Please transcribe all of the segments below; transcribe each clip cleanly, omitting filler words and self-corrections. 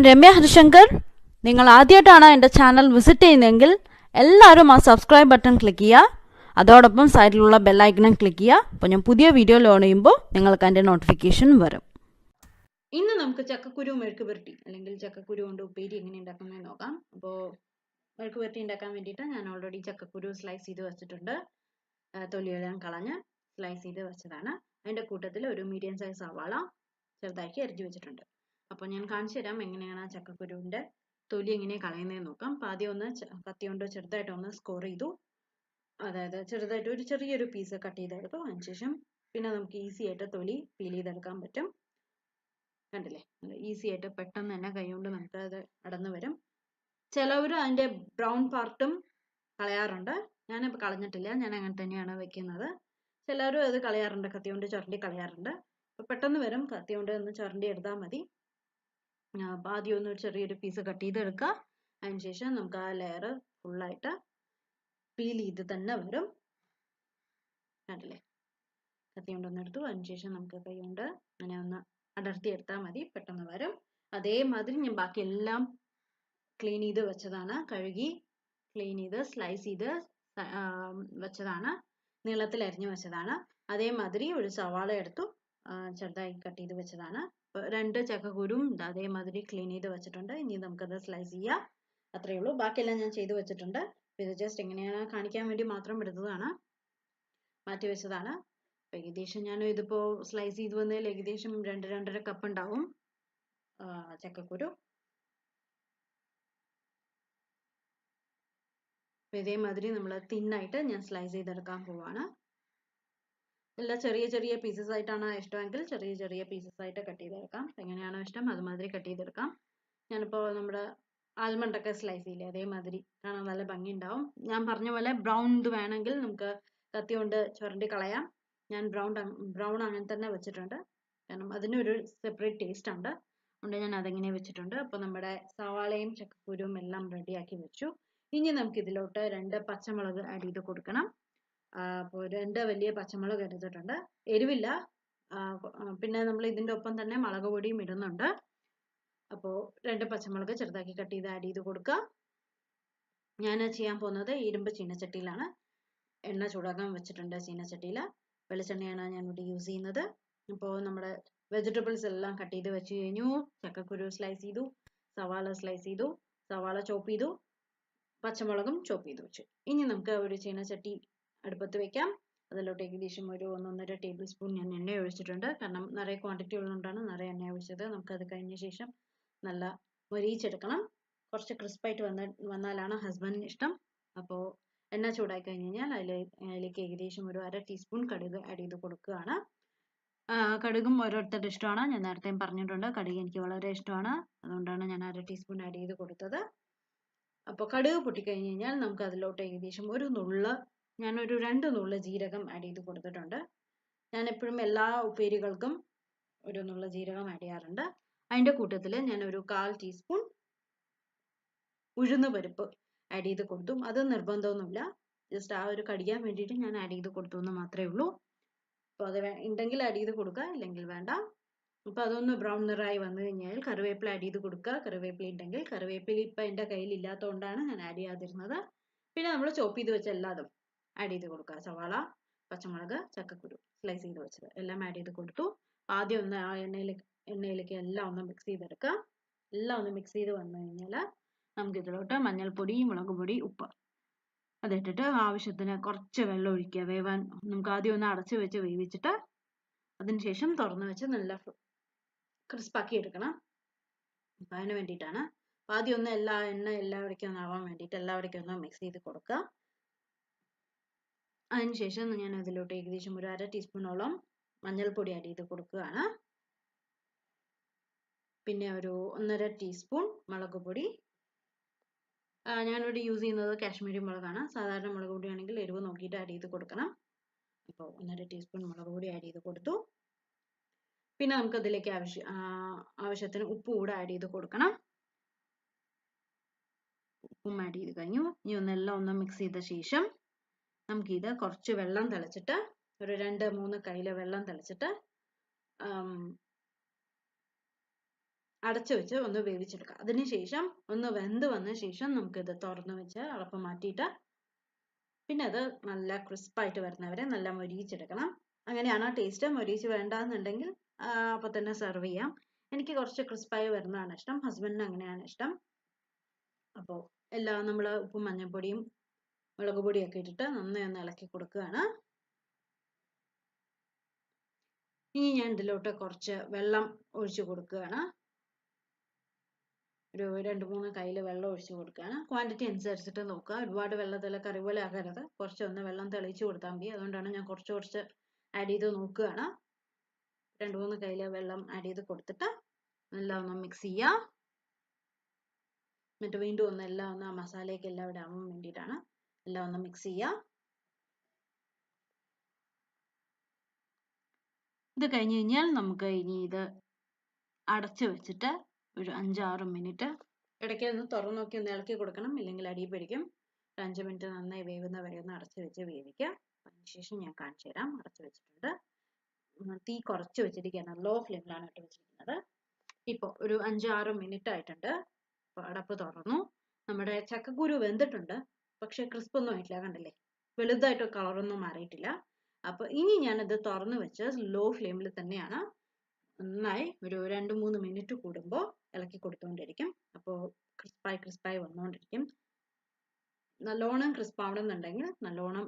ഞാൻ രമ്യ ഹരിശങ്കർ. നിങ്ങൾ ആദ്യമായിട്ടാണ് എൻ്റെ ചാനൽ വിസിറ്റ് ചെയ്യുന്നതെങ്കിൽ എല്ലാവരും ആ സബ്സ്ക്രൈബ് ബട്ടൺ ക്ലിക്ക് ചെയ്യുക. അതോടൊപ്പം സൈഡിലുള്ള ബെല്ലൈക്കണും ക്ലിക്ക് ചെയ്യുക. അപ്പോൾ ഞാൻ പുതിയ വീഡിയോ ലോഡ് ചെയ്യുമ്പോൾ നിങ്ങൾക്ക് അതിൻ്റെ നോട്ടിഫിക്കേഷൻ വരും. ഇന്ന് നമുക്ക് ചക്കക്കുരു മെഴുക്ക് പുരട്ടി അല്ലെങ്കിൽ ചക്കക്കുരു കൊണ്ട് ഉപ്പേരി എങ്ങനെ ഉണ്ടാക്കുന്നത് നോക്കാം. അപ്പോൾ മെഴുക്ക് പുരട്ടി ഉണ്ടാക്കാൻ വേണ്ടിയിട്ട് ഞാൻ ഓൾറെഡി ചക്കക്കുരു സ്ലൈസ് ചെയ്ത് വെച്ചിട്ടുണ്ട്. തൊലിയെല്ലാം കളഞ്ഞ് സ്ലൈസ് ചെയ്ത് വെച്ചതാണ്. അതിൻ്റെ കൂട്ടത്തിൽ ഒരു മീഡിയം സൈസ് സവാള ചെറുതാക്കി അരിഞ്ഞു വെച്ചിട്ടുണ്ട്. അപ്പോൾ ഞാൻ കാണിച്ചു തരാം എങ്ങനെയാണ് ചക്കക്കുരുവിൻ്റെ തൊലി എങ്ങനെ കളയുന്നതെന്ന് നോക്കാം. അപ്പോൾ ആദ്യം ഒന്ന് കത്തി കൊണ്ട് ചെറുതായിട്ടൊന്ന് സ്കോർ ചെയ്തു. അതായത് ചെറുതായിട്ട് ഒരു ചെറിയൊരു പീസ് കട്ട് ചെയ്തെടുത്തു. അതിനുശേഷം പിന്നെ നമുക്ക് ഈസി ആയിട്ട് തൊലി പീൽ ചെയ്തെടുക്കാൻ പറ്റും. കണ്ടില്ലേ, ഈസി ആയിട്ട് പെട്ടെന്ന് തന്നെ കൈ കൊണ്ട് നമുക്ക് അത് അടന്നു വരും. ചിലവർ അതിൻ്റെ ബ്രൗൺ പാർട്ടും കളയാറുണ്ട്. ഞാനിപ്പോൾ കളഞ്ഞിട്ടില്ല, ഞാൻ അങ്ങനെ തന്നെയാണ് വെക്കുന്നത്. ചിലവരും അത് കളയാറുണ്ട്, കത്തി കൊണ്ട് ചുരണ്ടി കളയാറുണ്ട്. അപ്പോൾ പെട്ടെന്ന് വരും, കത്തി കൊണ്ട് ഒന്ന് ചുരണ്ടി എടുത്താൽ മതി. അപ്പോൾ ആദ്യം ഒന്ന് ചെറിയൊരു പീസ് കട്ട് ചെയ്തെടുക്കുക. അതിനുശേഷം നമുക്ക് ആ ലെയർ ഫുള്ളായിട്ട് പീൽ ചെയ്ത് തന്നെ വരും. കണ്ടില്ലേ, കത്തി കൊണ്ടൊന്ന് എടുത്തു. അതിനുശേഷം നമുക്ക് കൈ കൊണ്ട് അങ്ങനെ ഒന്ന് അടർത്തി എടുത്താൽ മതി, പെട്ടെന്ന് വരും. അതേമാതിരി ഞാൻ ബാക്കി എല്ലാം ക്ലീൻ ചെയ്ത് വെച്ചതാണ്. കഴുകി ക്ലീൻ ചെയ്ത് സ്ലൈസ് ചെയ്ത് വെച്ചതാണ്. നീളത്തിൽ അരിഞ്ഞു വെച്ചതാണ്. അതേമാതിരി ഒരു സവാള എടുത്തു, ചെറുതായി കട്ട് ചെയ്ത് വെച്ചതാണ്. 2 ചക്കക്കുരും അതേമാതിരി ക്ലീൻ ചെയ്ത് വെച്ചിട്ടുണ്ട്. ഇനി നമുക്കത് സ്ലൈസ് ചെയ്യാം. അത്രയേ ഉള്ളൂ. ബാക്കിയെല്ലാം ഞാൻ ചെയ്ത് വെച്ചിട്ടുണ്ട്. ഇത് ജസ്റ്റ് എങ്ങനെയാണ് കാണിക്കാൻ വേണ്ടി മാത്രം എടുത്തതാണ്, മാറ്റി വെച്ചതാണ്. ഏകദേശം ഞാൻ ഇതിപ്പോൾ സ്ലൈസ് ചെയ്ത് വന്നതിൽ ഏകദേശം 2-2.5 കപ്പ് ഉണ്ടാവും ചക്കക്കുരു. ഇതേമാതിരി നമ്മൾ തിന്നായിട്ട് ഞാൻ സ്ലൈസ് ചെയ്തെടുക്കാൻ പോവാണ്. എല്ലാം ചെറിയ ചെറിയ പീസസ് ആയിട്ടാണ് ഇഷ്ടമെങ്കിൽ ചെറിയ ചെറിയ പീസസ് ആയിട്ട് കട്ട് ചെയ്തെടുക്കാം. എങ്ങനെയാണോ ഇഷ്ടം അതുമാതിരി കട്ട് ചെയ്തെടുക്കാം. ഞാനിപ്പോൾ നമ്മുടെ ആൽമണ്ട് ഒക്കെ സ്ലൈസ് ചെയ്യില്ലേ, അതേമാതിരി കാണാൻ നല്ല ഭംഗി ഉണ്ടാവും. ഞാൻ പറഞ്ഞ പോലെ ബ്രൗൺ ഇത് വേണമെങ്കിൽ നമുക്ക് കത്തി കൊണ്ട് ചുരണ്ടി കളയാം. ഞാൻ ബ്രൗൺ അങ്ങനെ തന്നെ വെച്ചിട്ടുണ്ട്, കാരണം അതിനൊരു സെപ്പറേറ്റ് ടേസ്റ്റ് ഉണ്ട്. അതുകൊണ്ട് ഞാൻ അതെങ്ങനെ വെച്ചിട്ടുണ്ട്. അപ്പോൾ നമ്മുടെ സവാളയും ചക്കക്കുരുവും എല്ലാം റെഡിയാക്കി വെച്ചു. ഇനി നമുക്ക് ഇതിലോട്ട് 2 പച്ചമുളക് ആഡ് ചെയ്ത് കൊടുക്കണം. അപ്പോൾ 2 വലിയ പച്ചമുളക് എടുത്തിട്ടുണ്ട്. എരിവില്ല. പിന്നെ നമ്മൾ ഇതിൻ്റെ ഒപ്പം തന്നെ മുളക് പൊടിയും ഇടുന്നുണ്ട്. അപ്പോൾ 2 പച്ചമുളക് ചെറുതാക്കി കട്ട് ചെയ്ത് ആഡ് ചെയ്ത് കൊടുക്കുക. ഞാൻ ചെയ്യാൻ പോകുന്നത് ഇരുമ്പ് ചീനച്ചട്ടിയിലാണ്. എണ്ണ ചൂടാക്കാൻ വെച്ചിട്ടുണ്ട് ചീനച്ചട്ടിയിൽ. വെളിച്ചെണ്ണയാണ് ഞാനിവിടെ യൂസ് ചെയ്യുന്നത്. അപ്പോൾ നമ്മുടെ വെജിറ്റബിൾസ് എല്ലാം കട്ട് ചെയ്ത് വെച്ച് കഴിഞ്ഞു. ചക്കക്കുരു സ്ലൈസ് ചെയ്തു, സവാള സ്ലൈസ് ചെയ്തു, സവാള ചോപ്പ് ചെയ്തു, പച്ചമുളകും ചോപ്പ് ചെയ്ത് വെച്ചു. ഇനി നമുക്ക് ഒരു ചീനച്ചട്ടി അടുപ്പത്ത് വെക്കാം. അതിലോട്ട് ഏകദേശം ഒരു 1-1.5 ടേബിൾ സ്പൂൺ ഞാൻ എണ്ണ ഒഴിച്ചിട്ടുണ്ട്. കാരണം നിറയെ ക്വാണ്ടിറ്റി ഉള്ളതുകൊണ്ടാണ് നിറയെ എണ്ണ ഒഴിച്ചത്. നമുക്കത് കഴിഞ്ഞ ശേഷം നല്ല മൊരിയിച്ചെടുക്കണം. കുറച്ച് ക്രിസ്പായിട്ട് വന്നാലാണ് ഹസ്ബൻഡിന് ഇഷ്ടം. അപ്പോൾ എണ്ണ ചൂടായി കഴിഞ്ഞ് കഴിഞ്ഞാൽ അതിലേക്ക് ഏകദേശം ഒരു 1/2 ടീസ്പൂൺ കടുക് ആഡ് ചെയ്ത് കൊടുക്കുകയാണ്. കടുകും ഓരോരുത്തരുടെ ഇഷ്ടമാണ്. ഞാൻ നേരത്തെയും പറഞ്ഞിട്ടുണ്ട്, കടുക് എനിക്ക് വളരെ ഇഷ്ടമാണ്. അതുകൊണ്ടാണ് ഞാൻ 1/2 ടീസ്പൂൺ ആഡ് ചെയ്ത് കൊടുത്തത്. അപ്പോൾ കടുക് പൊട്ടിക്കഴിഞ്ഞ് കഴിഞ്ഞാൽ നമുക്ക് അതിലോട്ട് ഏകദേശം ഞാനൊരു 2 നുള്ള് ജീരകം ആഡ് ചെയ്ത് കൊടുത്തിട്ടുണ്ട്. ഞാൻ എപ്പോഴും എല്ലാ ഉപ്പേരികൾക്കും ഒരു നുള്ള് ജീരകം ആഡ് ചെയ്യാറുണ്ട്. അതിൻ്റെ കൂട്ടത്തിൽ ഞാനൊരു 1/4 ടീസ്പൂൺ ഉഴുന്ന് പരിപ്പ് ആഡ് ചെയ്ത് കൊടുത്തു. അത് നിർബന്ധമൊന്നുമില്ല, ജസ്റ്റ് ആ ഒരു കടിക്കാൻ വേണ്ടിയിട്ട് ഞാൻ ആഡ് ചെയ്ത് കൊടുത്തു എന്ന് മാത്രമേ ഉള്ളൂ. അപ്പോൾ അത് ഉണ്ടെങ്കിൽ ആഡ് ചെയ്ത് കൊടുക്കുക, ഇല്ലെങ്കിൽ വേണ്ട. അപ്പോൾ അതൊന്ന് ബ്രൗൺ നിറായി വന്നു കഴിഞ്ഞാൽ കറിവേപ്പില ആഡ് ചെയ്ത് കൊടുക്കുക. കറിവേപ്പില ഉണ്ടെങ്കിൽ, കറിവേപ്പില ഇപ്പം എൻ്റെ കയ്യിൽ ഇല്ലാത്തതുകൊണ്ടാണ് ഞാൻ ആഡ് ചെയ്യാതിരുന്നത്. പിന്നെ നമ്മൾ ചോപ്പ് ചെയ്ത് വെച്ച എല്ലാതും ആഡ് ചെയ്ത് കൊടുക്കുക. സവാള, പച്ചമുളക്, ചക്കക്കുരു സ്ലൈസ് ചെയ്ത് വെച്ചത് എല്ലാം ആഡ് ചെയ്ത് കൊടുത്തു. ആദ്യം ഒന്ന് ആ എണ്ണയിലേക്ക് എല്ലാം ഒന്ന് മിക്സ് ചെയ്തെടുക്കുക. എല്ലാം ഒന്ന് മിക്സ് ചെയ്ത് വന്നു കഴിഞ്ഞാൽ നമുക്ക് ഇതിലോട്ട് മഞ്ഞൾപ്പൊടി, മുളക് പൊടി, ഉപ്പ് അതിട്ടിട്ട് ആവശ്യത്തിന് കുറച്ച് വെള്ളം ഒഴിക്കുക. വേവാൻ നമുക്ക് ആദ്യം ഒന്ന് അടച്ചു വെച്ച് വേവിച്ചിട്ട് അതിനുശേഷം തുറന്ന് വെച്ച് നല്ല ക്രിസ്പാക്കി എടുക്കണം. അപ്പം അതിന് വേണ്ടിയിട്ടാണ്. അപ്പം ആദ്യം ഒന്ന് എല്ലാവിടേക്കും ഒന്ന് ആവാൻ വേണ്ടിയിട്ട് എല്ലാവിടേക്കും ഒന്ന് മിക്സ് ചെയ്ത് കൊടുക്കുക. അതിനുശേഷം ഞാൻ അതിലോട്ട് ഏകദേശം ഒരു 1/2 ടീസ്പൂണോളം മഞ്ഞൾപ്പൊടി ആഡ് ചെയ്ത് കൊടുക്കുകയാണ്. പിന്നെ ഒരു 1.5 ടീസ്പൂൺ മുളക് പൊടി. ഞാനിവിടെ യൂസ് ചെയ്യുന്നത് കാശ്മീരി മുളകാണ്. സാധാരണ മുളക് പൊടിയാണെങ്കിൽ എരിവ് നോക്കിയിട്ട് ആഡ് ചെയ്ത് കൊടുക്കണം. അപ്പോൾ 1.5 ടീസ്പൂൺ മുളക് പൊടി ആഡ് ചെയ്ത് കൊടുത്തു. പിന്നെ നമുക്ക് അതിലേക്ക് ആവശ്യത്തിന് ഉപ്പ് കൂടെ ആഡ് ചെയ്ത് കൊടുക്കണം. ഉപ്പും ആഡ് ചെയ്ത് കഴിഞ്ഞു. ഇനി എല്ലാം ഒന്ന് മിക്സ് ചെയ്ത ശേഷം നമുക്കിത് കുറച്ച് വെള്ളം തിളച്ചിട്ട് ഒരു 2-3 കയ്യില് വെള്ളം തിളച്ചിട്ട് അടച്ചു വെച്ച് ഒന്ന് വേവിച്ചെടുക്കാം. അതിനുശേഷം ഒന്ന് വെന്ത് വന്ന ശേഷം നമുക്കിത് തുറന്ന് വെച്ച് അടപ്പ് മാറ്റിയിട്ട് പിന്നെ അത് നല്ല ക്രിസ്പായിട്ട് വരുന്നവരെ നല്ല മൊരിയിച്ചെടുക്കണം. അങ്ങനെയാണ് ടേസ്റ്റ്. മൊരിയിച്ച് വേണ്ടാന്നുണ്ടെങ്കിൽ അപ്പോൾ തന്നെ സെർവ് ചെയ്യാം. എനിക്ക് കുറച്ച് ക്രിസ്പായി വരുന്നതാണ് ഇഷ്ടം, ഹസ്ബൻഡിന് അങ്ങനെയാണ് ഇഷ്ടം. അപ്പോൾ എല്ലാം നമ്മൾ ഉപ്പും മഞ്ഞൾപ്പൊടിയും മുളക് പൊടിയൊക്കെ ഇട്ടിട്ട് നന്നായി ഒന്ന് ഇളക്കി കൊടുക്കുകയാണ്. ഇനി ഞാൻ ഇതിലോട്ട് കുറച്ച് വെള്ളം ഒഴിച്ചു കൊടുക്കുകയാണ്. ഒരു 2-3 കയ്യിൽ വെള്ളം ഒഴിച്ചു കൊടുക്കുകയാണ്. ക്വാണ്ടിറ്റി അനുസരിച്ചിട്ട് നോക്കുക. ഒരുപാട് വെള്ളത്തിൽ കറി പോലെ ആകരുത്. കുറച്ചൊന്ന് വെള്ളം തെളിയിച്ച് കൊടുത്താൽ മതി. അതുകൊണ്ടാണ് ഞാൻ കുറച്ച് ആഡ് ചെയ്ത് നോക്കുകയാണ്. 2-3 കയ്യിൽ വെള്ളം ആഡ് ചെയ്ത് കൊടുത്തിട്ട് എല്ലാം ഒന്ന് മിക്സ് ചെയ്യുക. എന്നിട്ട് വീണ്ടും ഒന്ന് എല്ലാം ഒന്ന് ആ മസാലയ്ക്ക് എല്ലാം ഇവിടെ ആവാൻ വേണ്ടിയിട്ടാണ് എല്ലാം ഒന്ന് മിക്സ് ചെയ്യുക. ഇത് കഴിഞ്ഞ് കഴിഞ്ഞാൽ നമുക്ക് ഇനി ഇത് അടച്ചു വെച്ചിട്ട് ഒരു 5-6 മിനിറ്റ് ഇടയ്ക്ക് ഒന്ന് തുറന്നു നോക്കി ഒന്ന് ഇളക്കി കൊടുക്കണം, ഇല്ലെങ്കിൽ അടി പിടിക്കും. 5 മിനിറ്റ് നന്നായി വേവുന്ന വരെ ഒന്ന് അടച്ചു വെച്ച് വേവിക്കുക. അതിനുശേഷം ഞാൻ കാണിച്ചു തരാം. അടച്ചു വെച്ചിട്ടുണ്ട്. തീ കുറച്ച് വെച്ചിരിക്കുകയാണ്, ലോ ഫ്ലെയിമിലാണ് ഇട്ട് വെച്ചിരിക്കുന്നത്. ഇപ്പോൾ ഒരു 5-6 മിനിറ്റ് ആയിട്ടുണ്ട്. അപ്പോൾ അടപ്പ് തുറന്നു. നമ്മുടെ ചക്കക്കുരു വെന്തിട്ടുണ്ട്, പക്ഷെ ക്രിസ്പ് ഒന്നും ആയിട്ടില്ല. കണ്ടില്ലേ, വലുതായിട്ട് കളറൊന്നും മാറിയിട്ടില്ല. അപ്പോൾ ഇനി ഞാനിത് തുറന്നു വെച്ച് ലോ ഫ്ലെയിമിൽ തന്നെയാണ് നന്നായി ഒരു 2-3 മിനിറ്റ് കൂടുമ്പോൾ ഇളക്കി കൊടുത്തുകൊണ്ടിരിക്കും. അപ്പോൾ ക്രിസ്പായി വന്നുകൊണ്ടിരിക്കും. നല്ലോണം ക്രിസ്പ് ആവണമെന്നുണ്ടെങ്കിൽ നല്ലോണം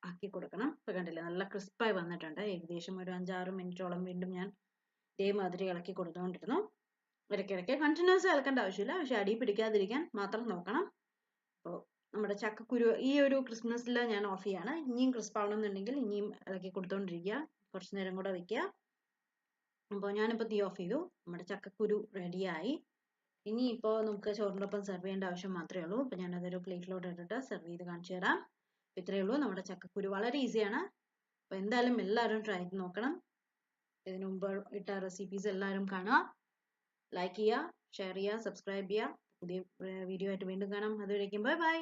ആക്കി കൊടുക്കണം. ഇപ്പോൾ കണ്ടില്ലേ, നല്ല ക്രിസ്പായി വന്നിട്ടുണ്ട്. ഏകദേശം ഒരു 5-6 മിനിറ്റോളം വീണ്ടും ഞാൻ ഇതേമാതിരി ഇളക്കി കൊടുത്തുകൊണ്ടിരുന്നു. ഇടയ്ക്കിടയ്ക്ക് കണ്ടിന്യൂസ് ഇളക്കേണ്ട ആവശ്യമില്ല, പക്ഷെ അടി പിടിക്കാതിരിക്കാൻ മാത്രം നോക്കണം. അപ്പോൾ നമ്മുടെ ചക്കക്കുരു ഈ ഒരു ക്രിസ്മസിൽ ഞാൻ ഓഫ് ചെയ്യാണ്. ഇനിയും ക്രിസ്പ് ആവണമെന്നുണ്ടെങ്കിൽ ഇനിയും ഇളക്കി കൊടുത്തുകൊണ്ടിരിക്കുക, കുറച്ച് നേരം കൂടെ വെക്കുക. അപ്പോൾ ഞാനിപ്പോൾ തീ ഓഫ് ചെയ്തു. നമ്മുടെ ചക്കക്കുരു റെഡിയായി. ഇനിയിപ്പോൾ നമുക്ക് ചോറിൻ്റെ ഒപ്പം സെർവ് ചെയ്യേണ്ട ആവശ്യം മാത്രമേ ഉള്ളൂ. അപ്പോൾ ഞാനതൊരു പ്ലേറ്റിലോട്ട് ഇട്ടിട്ട് സെർവ് ചെയ്ത് കാണിച്ചു തരാം. ഇത്രയേ ഉള്ളൂ. നമ്മുടെ ചക്കക്കുരു വളരെ ഈസിയാണ്. അപ്പോൾ എന്തായാലും എല്ലാവരും ട്രൈ ചെയ്ത് നോക്കണം. ഇതിനു മുമ്പ് ഇട്ട റെസിപ്പീസ് എല്ലാവരും കാണുക, ലൈക്ക് ചെയ്യുക, ഷെയർ ചെയ്യുക, സബ്സ്ക്രൈബ് ചെയ്യുക. പുതിയ വീഡിയോ ആയിട്ട് വീണ്ടും കാണാം. അതുവരേക്കും ബൈ ബൈ.